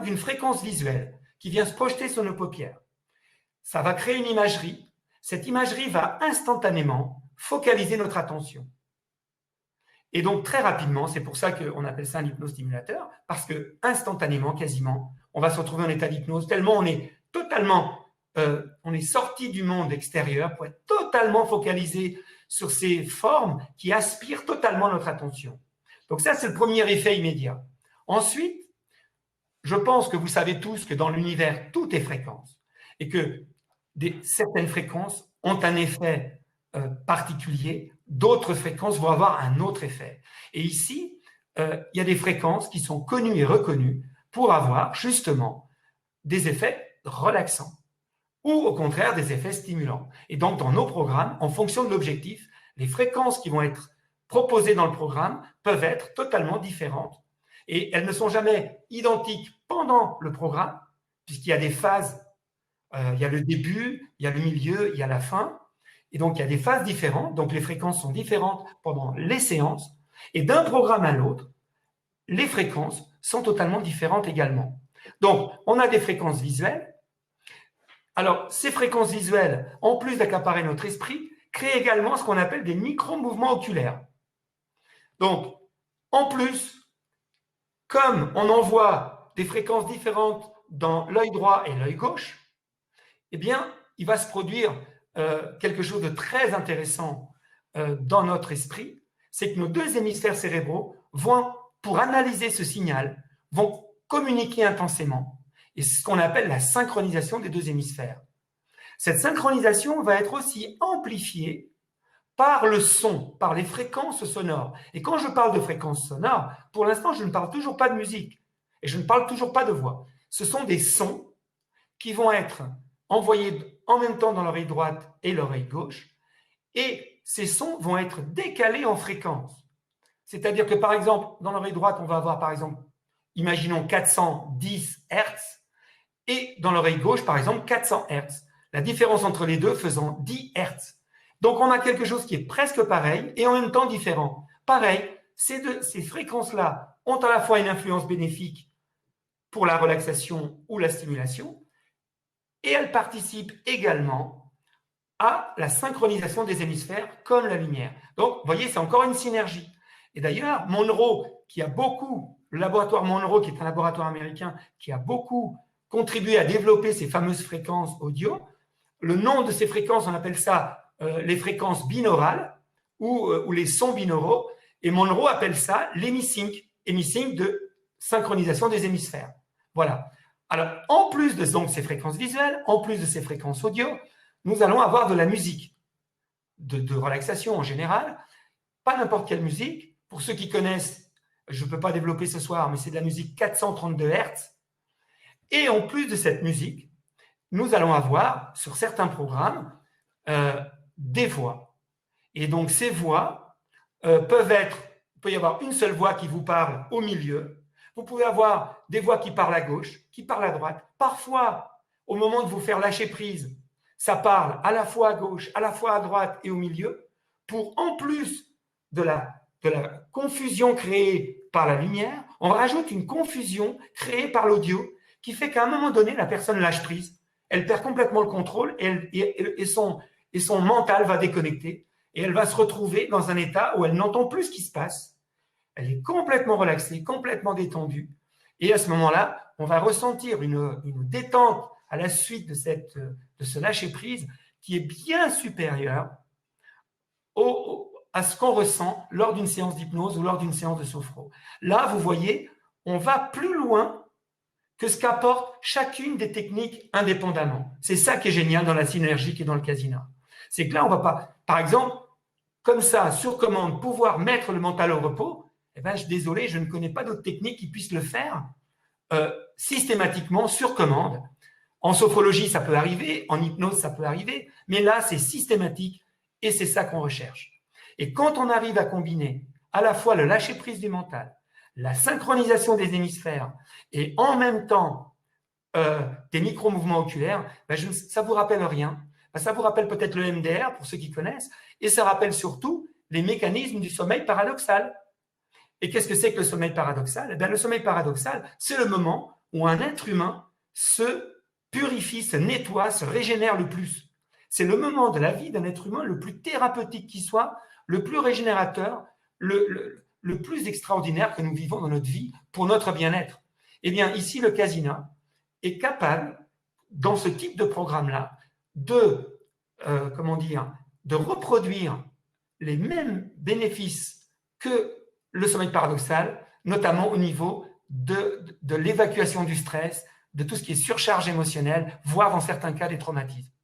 d'une fréquence visuelle qui vient se projeter sur nos paupières. Ça va créer une imagerie. Cette imagerie va instantanément focaliser notre attention. Et donc, très rapidement, c'est pour ça qu'on appelle ça un hypnostimulateur, parce que instantanément, quasiment, on va se retrouver en état d'hypnose, tellement on est totalement, on est sorti du monde extérieur pour être totalement focalisé sur ces formes qui aspirent totalement notre attention. Donc ça, c'est le premier effet immédiat. Ensuite, je pense que vous savez tous que dans l'univers, tout est fréquence et que certaines fréquences ont un effet particulier, d'autres fréquences vont avoir un autre effet. Et ici, il y a des fréquences qui sont connues et reconnues pour avoir justement des effets relaxants ou au contraire des effets stimulants. Et donc, dans nos programmes, en fonction de l'objectif, les fréquences qui vont être proposées dans le programme peuvent être totalement différentes. Et elles ne sont jamais identiques pendant le programme, puisqu'il y a des phases. Il y a le début, il y a le milieu, il y a la fin. Et donc, il y a des phases différentes. Donc, les fréquences sont différentes pendant les séances. Et d'un programme à l'autre, les fréquences sont totalement différentes également. Donc, on a des fréquences visuelles. Alors, ces fréquences visuelles, en plus d'accaparer notre esprit, créent également ce qu'on appelle des micro-mouvements oculaires. Donc, en plus, comme on envoie des fréquences différentes dans l'œil droit et l'œil gauche, eh bien, il va se produire quelque chose de très intéressant dans notre esprit, c'est que nos deux hémisphères cérébraux vont, pour analyser ce signal, vont communiquer intensément. Et c'est ce qu'on appelle la synchronisation des deux hémisphères. Cette synchronisation va être aussi amplifiée par le son, par les fréquences sonores. Et quand je parle de fréquences sonores, pour l'instant, je ne parle toujours pas de musique et je ne parle toujours pas de voix. Ce sont des sons qui vont être envoyés en même temps dans l'oreille droite et l'oreille gauche, et ces sons vont être décalés en fréquence. C'est-à-dire que, par exemple, dans l'oreille droite, on va avoir, par exemple, imaginons 410 Hz, et dans l'oreille gauche, par exemple, 400 Hz. La différence entre les deux faisant 10 Hz. Donc, on a quelque chose qui est presque pareil et en même temps différent. Pareil, ces fréquences-là ont à la fois une influence bénéfique pour la relaxation ou la stimulation, et elles participent également à la synchronisation des hémisphères comme la lumière. Donc, vous voyez, c'est encore une synergie. Et d'ailleurs, Monroe, le laboratoire Monroe, qui est un laboratoire américain, qui a beaucoup contribué à développer ces fameuses fréquences audio, le nom de ces fréquences, on appelle ça les fréquences binaurales ou les sons binauraux, et Monroe appelle ça l'hémisync, hémisync de synchronisation des hémisphères. Voilà. Alors, en plus de donc, ces fréquences visuelles, en plus de ces fréquences audio, nous allons avoir de la musique, de relaxation en général, pas n'importe quelle musique. Pour ceux qui connaissent, je ne peux pas développer ce soir, mais c'est de la musique 432 Hz. Et en plus de cette musique, nous allons avoir, sur certains programmes, des voix. Et donc, ces voix peuvent être, il peut y avoir une seule voix qui vous parle au milieu. Vous pouvez avoir des voix qui parlent à gauche, qui parlent à droite. Parfois, au moment de vous faire lâcher prise, ça parle à la fois à gauche, à la fois à droite et au milieu, pour, en plus de la confusion créée par la lumière, on rajoute une confusion créée par l'audio qui fait qu'à un moment donné, la personne lâche prise, elle perd complètement le contrôle et son mental va déconnecter et elle va se retrouver dans un état où elle n'entend plus ce qui se passe. Elle est complètement relaxée, complètement détendue. Et à ce moment-là, on va ressentir une détente à la suite de ce lâcher-prise qui est bien supérieure à ce qu'on ressent lors d'une séance d'hypnose ou lors d'une séance de sophro. Là, vous voyez, on va plus loin que ce qu'apporte chacune des techniques indépendamment. C'est ça qui est génial dans la synergie qui est dans le Kasina. C'est que là, on ne va pas, par exemple, comme ça, sur commande, pouvoir mettre le mental au repos. Eh bien, désolé, je ne connais pas d'autres techniques qui puissent le faire systématiquement sur commande. En sophrologie, ça peut arriver, en hypnose, ça peut arriver, mais là, c'est systématique et c'est ça qu'on recherche. Et quand on arrive à combiner à la fois le lâcher-prise du mental, la synchronisation des hémisphères et en même temps des micro-mouvements oculaires, ben ça ne vous rappelle rien. Ben ça vous rappelle peut-être le MDR pour ceux qui connaissent et ça rappelle surtout les mécanismes du sommeil paradoxal. Et qu'est-ce que c'est que le sommeil paradoxal? Eh bien, le sommeil paradoxal, c'est le moment où un être humain se purifie, se nettoie, se régénère le plus. C'est le moment de la vie d'un être humain le plus thérapeutique qui soit, le plus régénérateur, le plus extraordinaire que nous vivons dans notre vie pour notre bien-être. Eh bien, ici, le Kasina est capable, dans ce type de programme-là, de reproduire les mêmes bénéfices que le sommeil paradoxal, notamment au niveau de l'évacuation du stress, de tout ce qui est surcharge émotionnelle, voire dans certains cas des traumatismes.